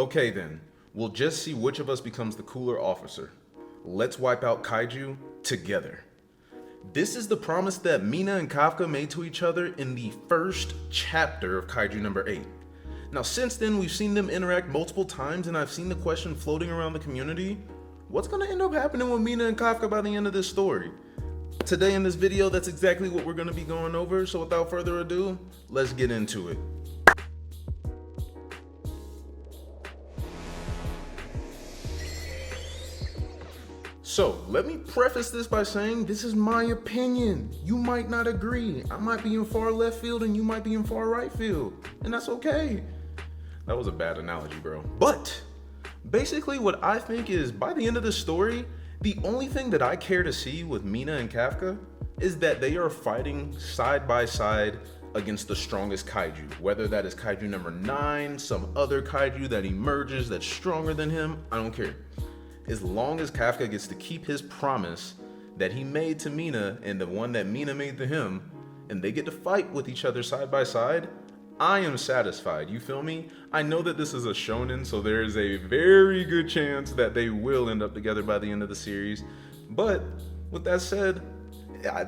Okay then, we'll just see which of us becomes the cooler officer. Let's wipe out Kaiju together. This is the promise that Mina and Kafka made to each other in the first chapter of Kaiju number 8. Now since then, we've seen them interact multiple times, and I've seen the question floating around the community, what's gonna end up happening with Mina and Kafka by the end of this story? Today in this video, that's exactly what we're gonna be going over, so without further ado, let's get into it. So, let me preface this by saying this is my opinion. You might not agree. I might be in far left field and you might be in far right field. And that's okay. That was a bad analogy, bro. But, basically what I think is, by the end of the story, the only thing that I care to see with Mina and Kafka is that they are fighting side by side against the strongest Kaiju. Whether that is Kaiju number 9, some other Kaiju that emerges that's stronger than him, I don't care. As long as Kafka gets to keep his promise that he made to Mina and the one that Mina made to him, and they get to fight with each other side by side, I am satisfied. You feel me? I know that this is a shonen, so there is a very good chance that they will end up together by the end of the series. But with that said,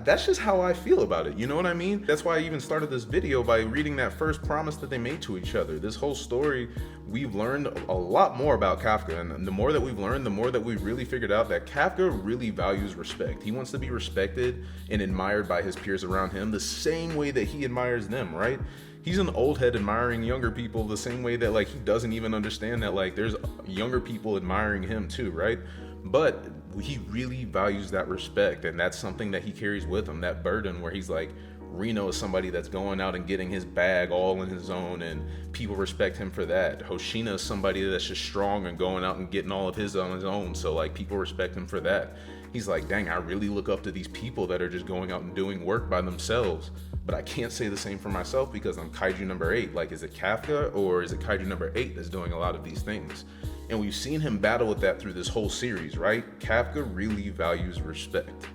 that's just how I feel about it. You know what I mean? That's why I even started this video by reading that first promise that they made to each other. This whole story, we've learned a lot more about Kafka, and the more that we've learned, the more that we've really figured out that Kafka really values respect. He wants to be respected and admired by his peers around him the same way that he admires them, right? He's an old head admiring younger people the same way that like he doesn't even understand that like there's younger people admiring him too, right? But he really values that respect, and that's something that he carries with him, that burden where he's like, Reno is somebody that's going out and getting his bag all on his own, and people respect him for that. Hoshina is somebody that's just strong and going out and getting all of his on his own, so like people respect him for that. He's like, dang, I really look up to these people that are just going out and doing work by themselves, but I can't say the same for myself because I'm Kaiju number 8. Like, is it Kafka or is it Kaiju number 8 that's doing a lot of these things? And we've seen him battle with that through this whole series, right? Kafka really values respect.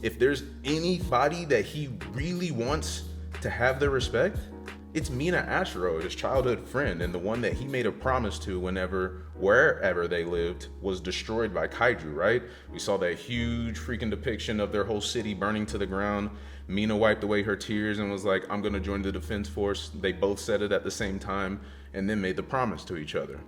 If there's anybody that he really wants to have their respect, it's Mina Ashiro, his childhood friend, and the one that he made a promise to wherever they lived was destroyed by Kaiju, right? We saw that huge freaking depiction of their whole city burning to the ground. Mina wiped away her tears and was like, I'm gonna join the defense force. They both said it at the same time and then made the promise to each other.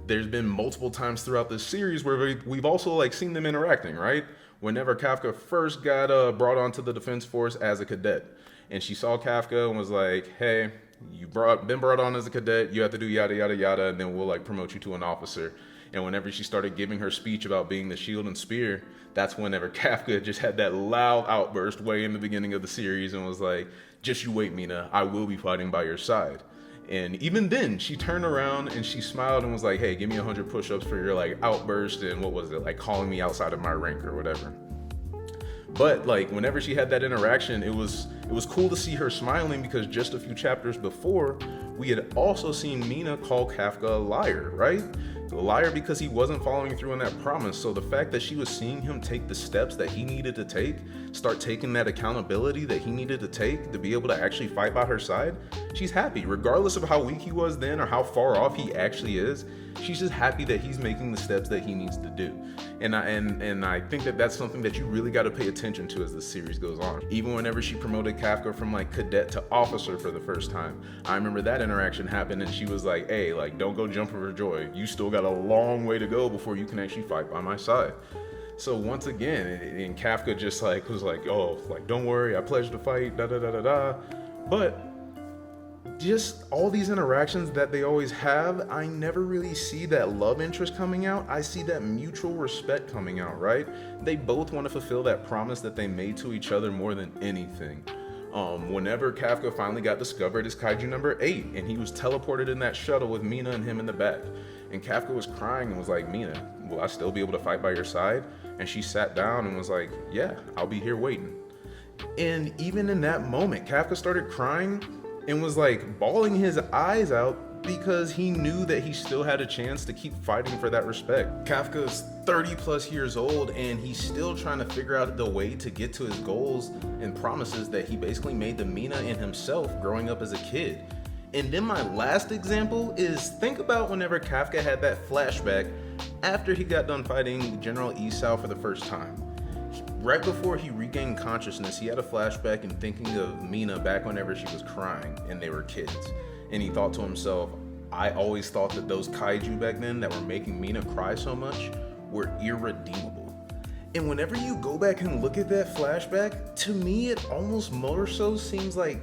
There's been multiple times throughout this series where we've also like seen them interacting, right? Whenever Kafka first got brought onto the defense force as a cadet, and she saw Kafka and was like, hey, you've been brought on as a cadet, you have to do yada yada yada, and then we'll like promote you to an officer. And whenever she started giving her speech about being the shield and spear, that's whenever Kafka just had that loud outburst way in the beginning of the series and was like, just you wait, Mina, I will be fighting by your side. And even then, she turned around and she smiled and was like, hey, give me 100 push-ups for your like outburst and what was it, like calling me outside of my rank or whatever. But like whenever she had that interaction, it was cool to see her smiling because just a few chapters before, we had also seen Mina call Kafka a liar, right? A liar because he wasn't following through on that promise. So the fact that she was seeing him take the steps that he needed to take, start taking that accountability that he needed to take to be able to actually fight by her side, she's happy. Regardless of how weak he was then or how far off he actually is, she's just happy that he's making the steps that he needs to do. And I think that that's something that you really got to pay attention to as the series goes on. Even whenever she promoted Kafka from like cadet to officer for the first time, I remember that interaction happened and she was like, hey, like don't go jumping for joy. You still got a long way to go before you can actually fight by my side. So once again, and Kafka just like was like, oh, like don't worry, I pledge to fight, da da da da da. But just all these interactions that they always have, I never really see that love interest coming out. I see that mutual respect coming out, right? They both want to fulfill that promise that they made to each other more than anything. Whenever Kafka finally got discovered as Kaiju number 8, and he was teleported in that shuttle with Mina and him in the back, and Kafka was crying and was like, Mina, will I still be able to fight by your side? And she sat down and was like, yeah, I'll be here waiting. And even in that moment, Kafka started crying and was like bawling his eyes out because he knew that he still had a chance to keep fighting for that respect. Kafka is 30 plus years old and he's still trying to figure out the way to get to his goals and promises that he basically made to Mina and himself growing up as a kid. And then my last example is, think about whenever Kafka had that flashback after he got done fighting General Esau for the first time. Right before he regained consciousness, he had a flashback and thinking of Mina back whenever she was crying and they were kids. And he thought to himself, I always thought that those kaiju back then that were making Mina cry so much were irredeemable. And whenever you go back and look at that flashback, to me it almost more so seems like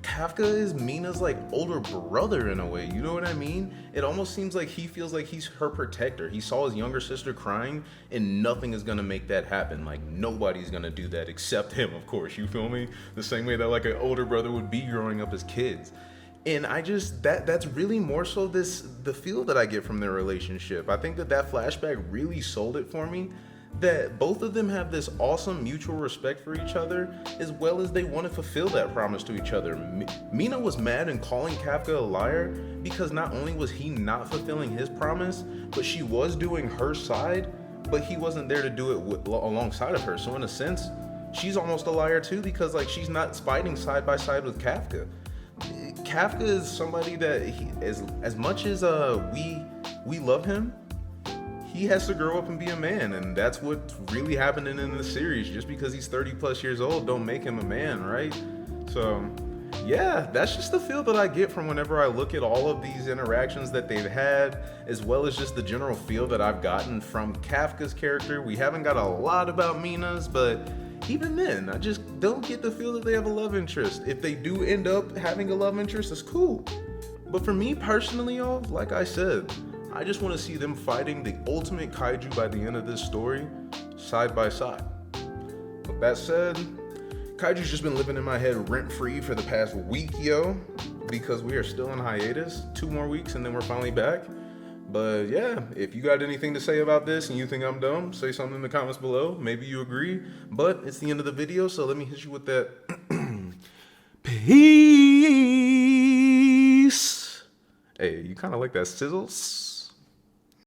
Kafka is Mina's like older brother in a way, you know what I mean? It almost seems like he feels like he's her protector. He saw his younger sister crying and nothing is gonna make that happen. Like nobody's gonna do that except him, of course, you feel me? The same way that like an older brother would be growing up as kids. And I just, that's really more so the feel that I get from their relationship. I think that flashback really sold it for me, that both of them have this awesome mutual respect for each other, as well as they want to fulfill that promise to each other. Mina was mad and calling Kafka a liar because not only was he not fulfilling his promise, but she was doing her side, but he wasn't there to do it alongside of her. So in a sense, she's almost a liar too, because like she's not fighting side by side with Kafka. Kafka is somebody that as much as we love him, he has to grow up and be a man, and that's what's really happening in this series. Just because he's 30 plus years old don't make him a man, right? So yeah, that's just the feel that I get from whenever I look at all of these interactions that they've had, as well as just the general feel that I've gotten from Kafka's character. We haven't got a lot about Mina's, but even then, I just don't get the feel that they have a love interest. If they do end up having a love interest, it's cool. But for me personally, y'all, like I said, I just want to see them fighting the ultimate kaiju by the end of this story, side by side. With that said, Kaiju's just been living in my head rent-free for the past week, yo, because we are still in hiatus. 2 more weeks and then we're finally back. But yeah, if you got anything to say about this and you think I'm dumb, say something in the comments below. Maybe you agree, but it's the end of the video, so let me hit you with that. Peace. Hey, you kind of like that sizzle?